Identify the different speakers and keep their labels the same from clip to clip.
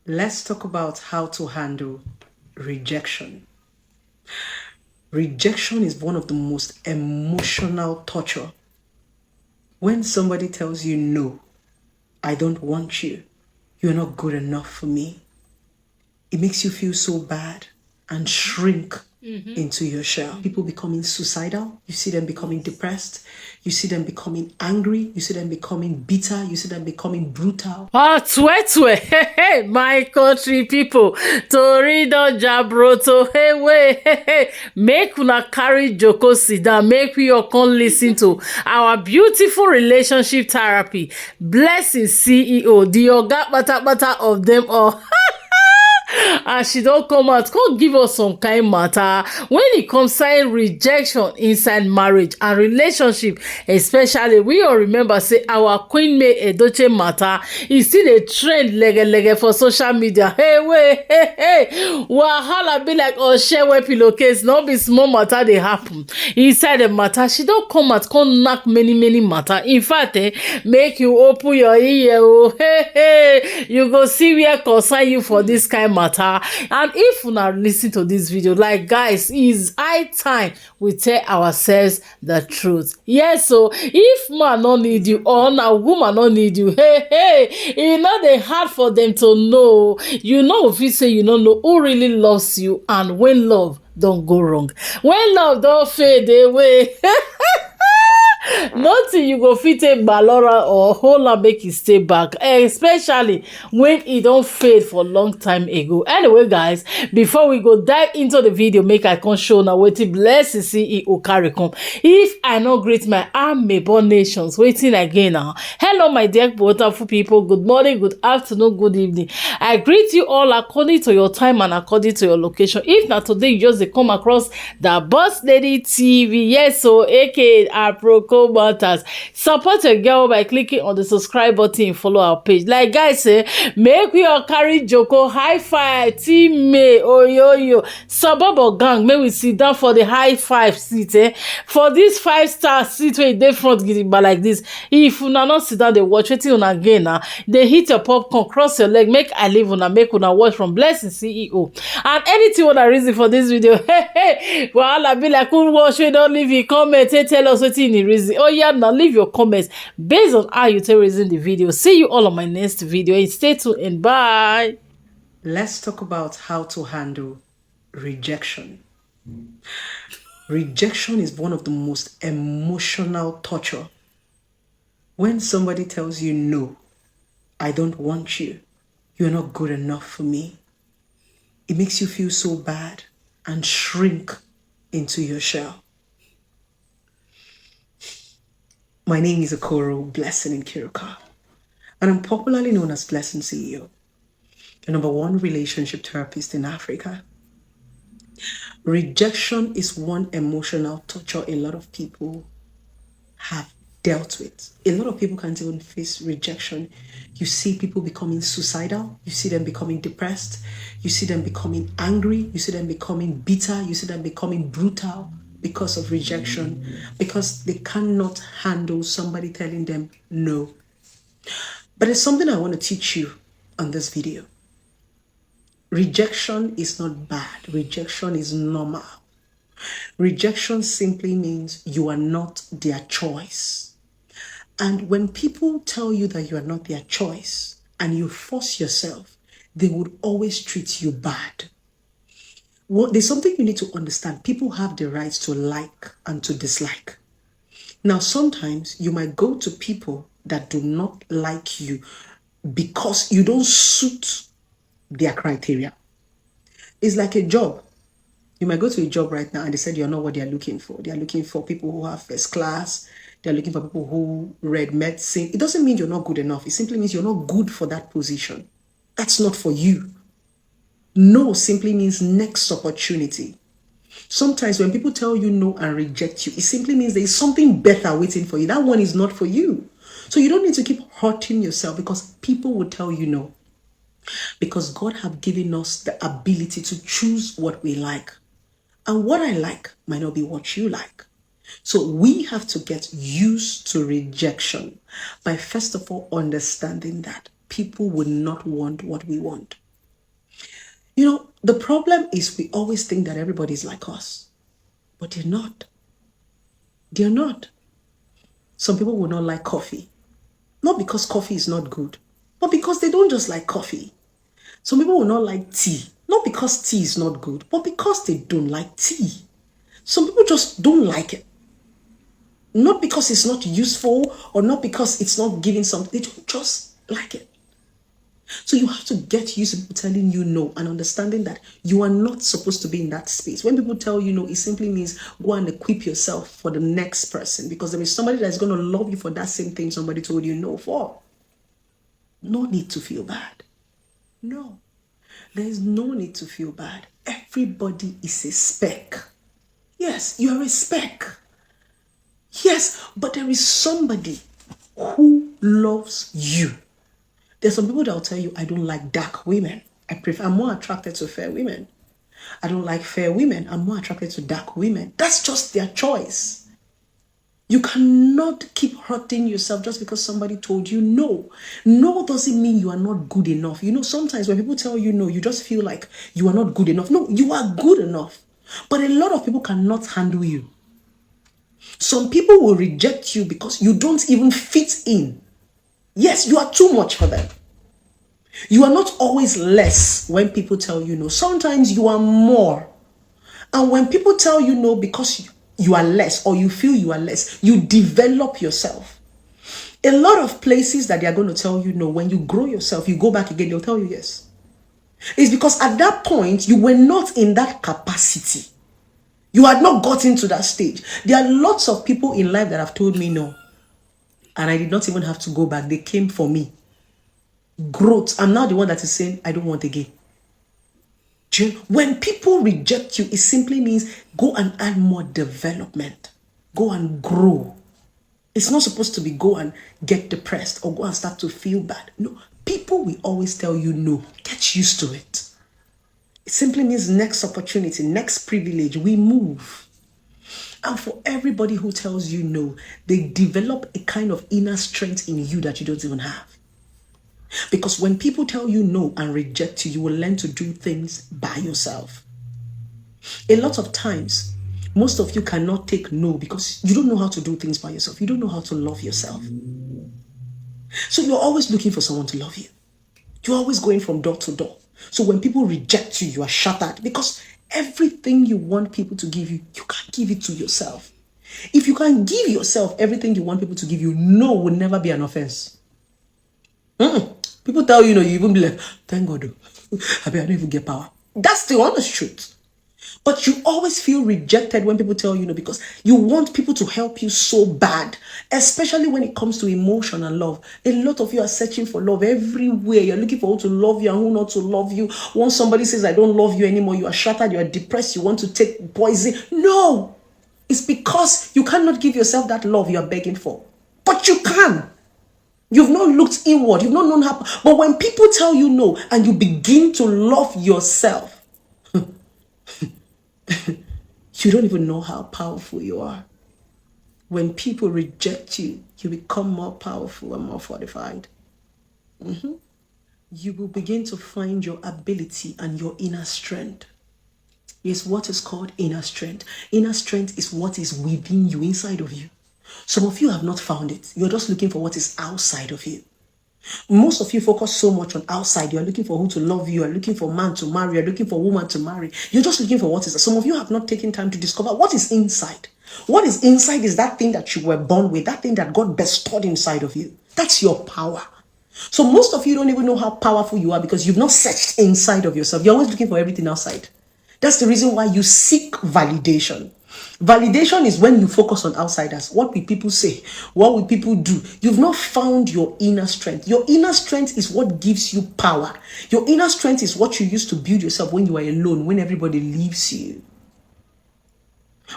Speaker 1: Let's talk about how to handle rejection. Rejection is one of the most emotional torture. When somebody tells you, no, I don't want you, you're not good enough for me, it makes you feel so bad and shrink into your shell. People becoming suicidal, you see them becoming depressed, you see them becoming angry, you see them becoming bitter, you see them becoming brutal.
Speaker 2: Hey, my country people, Torido Jabroto, hey, make una carry Joko sit down, make we all come listen to our beautiful relationship therapy, Blessing CEO, the oga bata of them all. And she don't come out, come give us some kind matter when it concerns rejection inside marriage and relationship, especially we all remember say our Queen May Edochie matter is still a trend lege for social media. Hey, wahala be like share where pillowcase, not be small matter they happen inside the matter. She don't come out, come knock many matter. In fact, make you open your ear. Oh, hey, you go see where concern you for this kind matter. And if you now listen to this video, like guys, it's high time we tell ourselves the truth. Yes, so if man don't need you or now woman don't need you, hey, it's not that hard for them to know. You know, if you say you don't know who really loves you and when love don't go wrong, when love don't fade away. Nothing you go fit take balora or hold am make e stay back, especially when e don fade for long time ago. Anyway guys, before we go dive into the video, make I come show na wetin Blessing CEO carry come. If I no greet my born nations, waiting again now. Hello my dear wonderful people, good morning, good afternoon, good evening. I greet you all according to your time and according to your location. If not today you just dey come across the Boss Lady TV, yes, so aka Aproko matters, support your girl by clicking on the subscribe button and follow our page. Like guys say, make we all carry Joko high five team May oyoyo suburb gang, may we sit down for the high five seat for this 5-star seat where dey front gidigba like this. If una not sit down dey watch wetin una again now, they hit your popcorn, cross your leg, make I leave una, make una watch from Blessing CEO. And anything what I reason for this video, hey, wahala be like who watch, we don't leave your comment, tell us wetin the reason. Oh yeah, now leave your comments based on how you tell reason the video. See you all on my next video and stay tuned and bye.
Speaker 1: Let's talk about how to handle rejection. Rejection is one of the most emotional torture. When somebody tells you, no, I don't want you, you're not good enough for me, it makes you feel so bad and shrink into your shell. My name is Okoro Blessing in Kiruka, and I'm popularly known as Blessing CEO, the #1 relationship therapist in Africa. Rejection is one emotional torture a lot of people have dealt with. A lot of people can't even face rejection. You see people becoming suicidal, you see them becoming depressed, you see them becoming angry, you see them becoming bitter, you see them becoming brutal because of rejection, because they cannot handle somebody telling them no. But there's something I want to teach you on this video. Rejection is not bad. Rejection is normal. Rejection simply means you are not their choice. And when people tell you that you are not their choice and you force yourself, they would always treat you bad. Well, there's something you need to understand. People have the right to like and to dislike. Now, sometimes you might go to people that do not like you because you don't suit their criteria. It's like a job. You might go to a job right now and they said you're not what they're looking for. They're looking for people who have first class. They're looking for people who read medicine. It doesn't mean you're not good enough. It simply means you're not good for that position. That's not for you. No simply means next opportunity. Sometimes when people tell you no and reject you, it simply means there is something better waiting for you. That one is not for you. So you don't need to keep hurting yourself because people will tell you no. Because God have given us the ability to choose what we like. And what I like might not be what you like. So we have to get used to rejection by first of all understanding that people will not want what we want. You know, the problem is we always think that everybody's like us, but they're not. They're not. Some people will not like coffee. Not because coffee is not good, but because they don't just like coffee. Some people will not like tea. Not because tea is not good, but because they don't like tea. Some people just don't like it. Not because it's not useful or not because it's not giving something. They don't just like it. So you have to get used to people telling you no and understanding that you are not supposed to be in that space. When people tell you no, it simply means go and equip yourself for the next person, because there is somebody that's going to love you for that same thing somebody told you no for. No need to feel bad. No. There is no need to feel bad. Everybody is a speck. Yes, you are a speck. Yes, but there is somebody who loves you. There's some people that will tell you, I don't like dark women. I'm more attracted to fair women. I don't like fair women. I'm more attracted to dark women. That's just their choice. You cannot keep hurting yourself just because somebody told you no. No doesn't mean you are not good enough. You know, sometimes when people tell you no, you just feel like you are not good enough. No, you are good enough. But a lot of people cannot handle you. Some people will reject you because you don't even fit in. Yes, you are too much for them. You are not always less when people tell you no. Sometimes you are more. And when people tell you no because you are less or you feel you are less, you develop yourself. A lot of places that they are going to tell you no, when you grow yourself, you go back again, they'll tell you yes. It's because at that point, you were not in that capacity. You had not gotten to that stage. There are lots of people in life that have told me no. And I did not even have to go back. They came for me. Growth. I'm now the one that is saying, I don't want again. When people reject you, it simply means go and add more development. Go and grow. It's not supposed to be go and get depressed or go and start to feel bad. No, people will always tell you no. Get used to it. It simply means next opportunity, next privilege, we move. And for everybody who tells you no, they develop a kind of inner strength in you that you don't even have. Because when people tell you no and reject you, you will learn to do things by yourself. A lot of times, most of you cannot take no because you don't know how to do things by yourself. You don't know how to love yourself. So you're always looking for someone to love you. You're always going from door to door. So when people reject you, you are shattered because everything you want people to give you, you can't give it to yourself. If you can give yourself everything you want people to give you, no will never be an offense. People tell you, you even be like, thank God, I don't even get power. That's the honest truth. But you always feel rejected when people tell you no because you want people to help you so bad, especially when it comes to emotion and love. A lot of you are searching for love everywhere. You're looking for who to love you and who not to love you. Once somebody says, I don't love you anymore, you are shattered, you are depressed, you want to take poison. No, it's because you cannot give yourself that love you are begging for. But you can. You've not looked inward. You've not known how. But when people tell you no and you begin to love yourself, you don't even know how powerful you are. When people reject you, you become more powerful and more fortified. You will begin to find your ability and your inner strength. Yes, what is called inner strength. Inner strength is what is within you, inside of you. Some of you have not found it. You're just looking for what is outside of you. Most of you focus so much on outside. You're looking for who to love you. You're looking for man to marry. You're looking for woman to marry. You're just looking for what is. Some of you have not taken time to discover what is inside. What is inside is that thing that you were born with, that thing that God bestowed inside of you. That's your power. So most of you don't even know how powerful you are because you've not searched inside of yourself. You're always looking for everything outside. That's the reason why you seek validation. Validation is when you focus on outsiders. What will people say? What will people do? You've not found your inner strength. Your inner strength is what gives you power. Your inner strength is what you use to build yourself when you are alone, when everybody leaves you.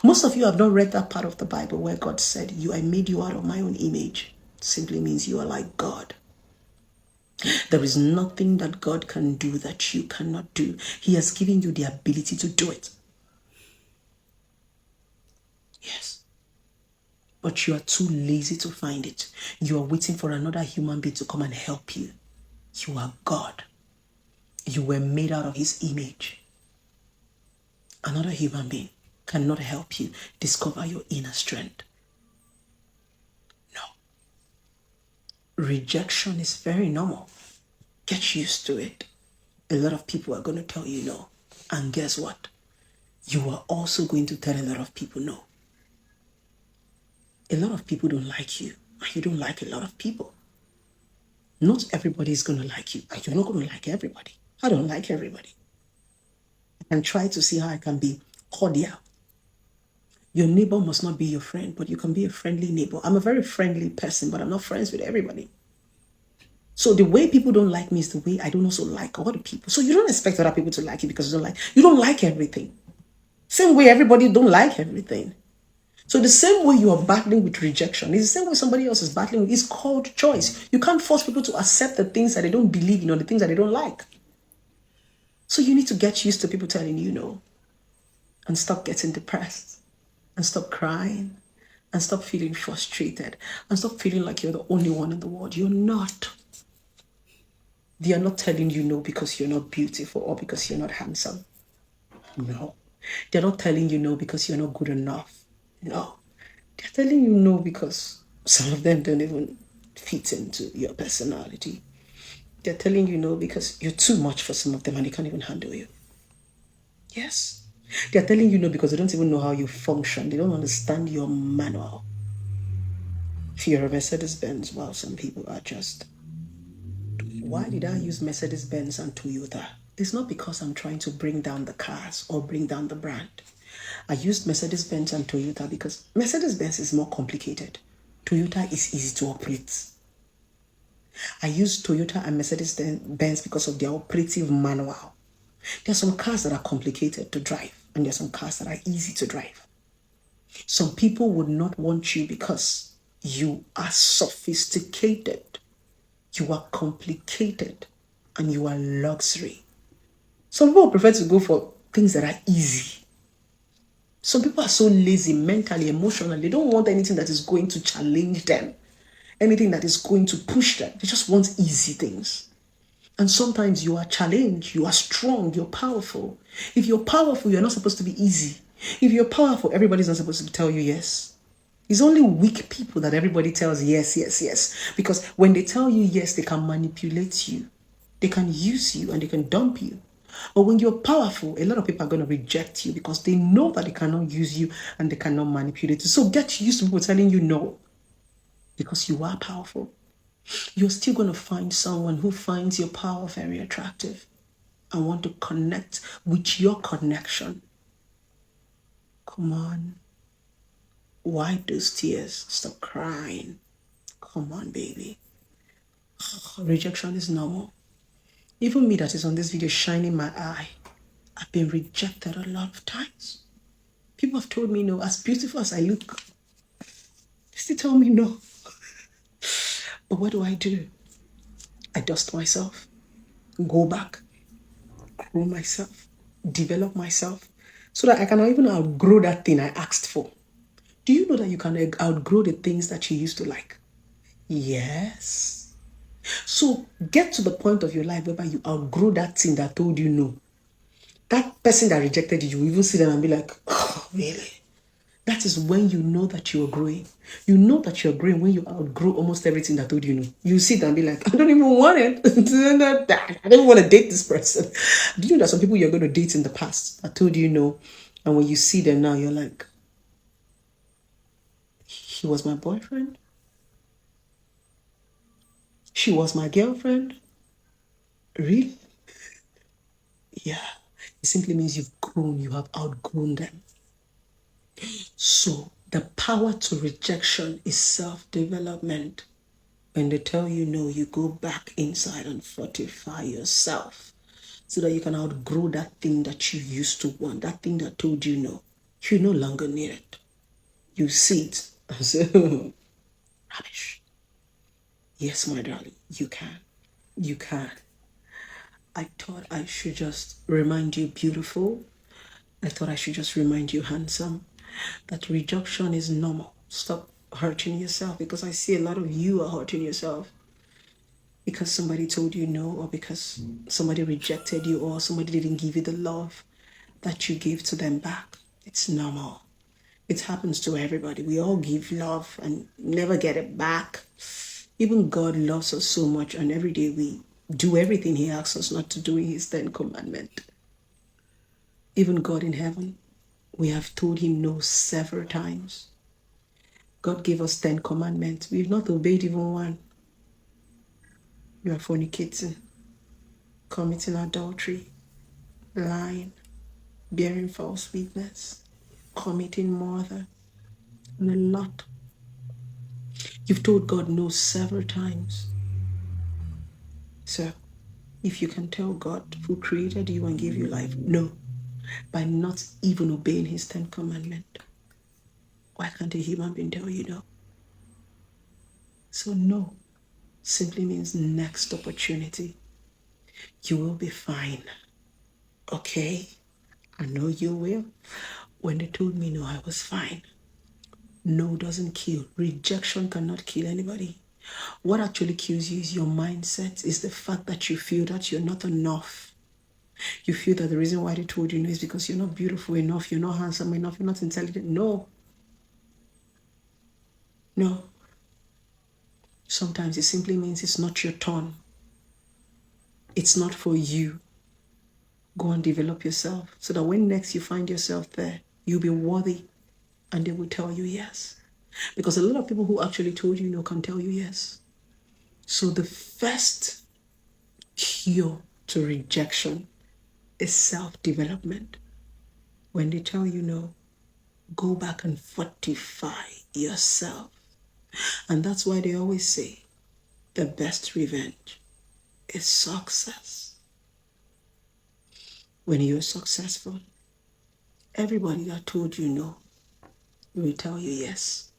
Speaker 1: Most of you have not read that part of the Bible where God said, I made you out of my own image. It simply means you are like God. There is nothing that God can do that you cannot do. He has given you the ability to do it. Yes. But you are too lazy to find it. You are waiting for another human being to come and help you. You are God. You were made out of his image. Another human being cannot help you discover your inner strength. No. Rejection is very normal. Get used to it. A lot of people are going to tell you no. And guess what? You are also going to tell a lot of people no. A lot of people don't like you, and you don't like a lot of people. Not everybody is going to like you, and you're not going to like everybody. I don't like everybody. I can try to see how I can be cordial. Your neighbor must not be your friend, but you can be a friendly neighbor. I'm a very friendly person, but I'm not friends with everybody. So the way people don't like me is the way I don't also like other people. So you don't expect other people to like you because you don't like everything. Same way everybody don't like everything. So the same way you are battling with rejection is the same way somebody else is battling with. It's called choice. You can't force people to accept the things that they don't believe in or the things that they don't like. So you need to get used to people telling you no. And stop getting depressed. And stop crying. And stop feeling frustrated. And stop feeling like you're the only one in the world. You're not. They are not telling you no because you're not beautiful or because you're not handsome. No. They're not telling you no because you're not good enough. No. They're telling you no because some of them don't even fit into your personality. They're telling you no because you're too much for some of them and they can't even handle you. Yes. They're telling you no because they don't even know how you function. They don't understand your manual. If you're a Mercedes-Benz, well, some people are just... Why did I use Mercedes-Benz and Toyota? It's not because I'm trying to bring down the cars or bring down the brand. I used Mercedes-Benz and Toyota because Mercedes-Benz is more complicated. Toyota is easy to operate. I used Toyota and Mercedes-Benz because of their operative manual. There are some cars that are complicated to drive, and there are some cars that are easy to drive. Some people would not want you because you are sophisticated, you are complicated, and you are luxury. Some people prefer to go for things that are easy. Some people are so lazy mentally, emotionally. They don't want anything that is going to challenge them, anything that is going to push them. They just want easy things. And sometimes you are challenged, you are strong, you're powerful. If you're powerful, you're not supposed to be easy. If you're powerful, everybody's not supposed to tell you yes. It's only weak people that everybody tells yes, yes, yes. Because when they tell you yes, they can manipulate you. They can use you and they can dump you. But when you're powerful, a lot of people are going to reject you because they know that they cannot use you and they cannot manipulate you. So get used to people telling you no because you are powerful. You're still going to find someone who finds your power very attractive and want to connect with your connection. Come on. Wipe those tears. Stop crying. Come on, baby. Rejection is normal. Even me that is on this video shining my eye, I've been rejected a lot of times. People have told me no, as beautiful as I look. They still tell me no. But what do? I dust myself, go back, grow myself, develop myself, so that I can even outgrow that thing I asked for. Do you know that you can outgrow the things that you used to like? Yes. So get to the point of your life whereby you outgrow that thing that told you no. That person that rejected you, you even see them and be like, oh, really? That is when you know that you're growing. You know that you're growing when you outgrow almost everything that told you no. You sit and be like, I don't even want it. I don't want to date this person. Do you know that some people you're going to date in the past that told you no, and when you see them now, you're like, he was my boyfriend. She was my girlfriend. Really? Yeah. It simply means you've grown. You have outgrown them. So the power to rejection is self-development. When they tell you no, you go back inside and fortify yourself so that you can outgrow that thing that you used to want, that thing that told you no. You no longer need it. You see it and say, oh, rubbish. Yes, my darling, you can. You can. I thought I should just remind you beautiful. I thought I should just remind you handsome. That rejection is normal. Stop hurting yourself because I see a lot of you are hurting yourself. because somebody told you no, or because somebody rejected you, or somebody didn't give you the love that you gave to them back. It's normal. It happens to everybody. We all give love and never get it back. Even God loves us so much, and every day we do everything He asks us not to do in His 10 commandments. Even God in heaven, we have told Him no several times. God gave us 10 commandments. We've not obeyed even one. You are fornicating, committing adultery, lying, bearing false witness, committing murder, and a lot. You've told God no several times. So, if you can tell God who created you and gave you life no by not even obeying His 10 commandments, why can't a human being tell you no? So no simply means next opportunity. You will be fine. Okay? I know you will. When they told me no, I was fine. No doesn't kill. Rejection cannot kill anybody. What actually kills you is your mindset, is the fact that you feel that you're not enough. You feel that the reason why they told you no is because you're not beautiful enough, you're not handsome enough, you're not intelligent. No. No. Sometimes it simply means it's not your turn. It's not for you. Go and develop yourself so that when next you find yourself there, you'll be worthy and they will tell you yes. Because a lot of people who actually told you no can tell you yes. So the first cure to rejection is self-development. When they tell you no, go back and fortify yourself. And that's why they always say the best revenge is success. When you're successful, everybody that told you no will tell you yes.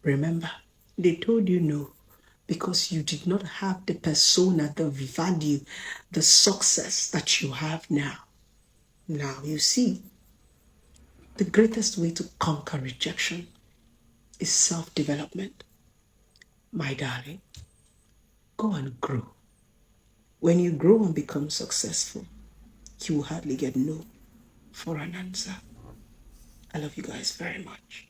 Speaker 1: Remember, they told you no because you did not have the persona, the value, the success that you have now. Now you see, the greatest way to conquer rejection is self-development. My darling, go and grow. When you grow and become successful, you will hardly get no for an answer. I love you guys very much.